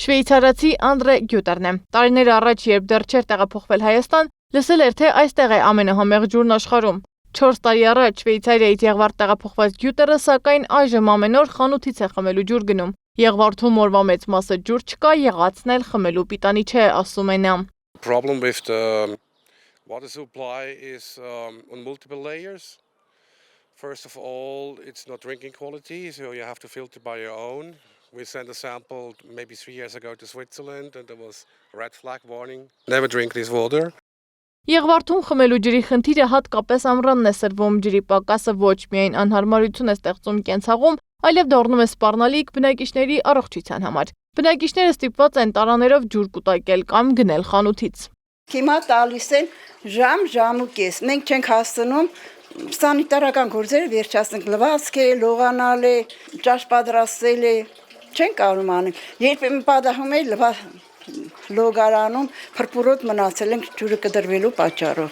Շվեյցարացի Անդրե Գյուտերն է։ Տարիներ առաջ, երբ դեռ չէր տեղափոխվել Հայաստան, լսել էր, թե այստեղ է ամենահամեղ ջուրն աշխարհում։ 4 տարի առաջ Շվեյցարիայից Եղվարդ տեղափոխված Գյուտերը, սակայն այժմ ամեն օր խանութից է խմելու ջուր գնում։ Եղվարդում օրվա մեծ մասը ջուր չկա, եղածն էլ խմելու պիտանի չէ, ասում է նա։ Problem with the water supply is on multiple layers. First of all, it's not drinking quality, so you have to filter by your own. We sent a sample maybe 3 years ago to Switzerland and there was a red flag warning. Never drink this water. Եղվարդում խմելու ջրի խնդիրը հատկապես ամռանն է սրվում, ջրի պակասը ոչ միայն անհարմարություն է ստեղծում կենցաղում, այլև դառնում է սպառնալիք բնակիչների առողջության համար։ Բնակիչները ստիպված են տարաներով ջուր կուտակել կամ գնել խանութից։ Հիմա տալիս են ժամ ու կես։ Մենք չենք հասցնում սանիտարական գործերը վերջացնենք, լվացք է, լողանալ է, ճաշ պատրաստել է, չենք կարող անել։ Երբեմն պատահում է լոգարանում փրփուրոտ մնացել ենք ջուրը կդրվելու պատճառով։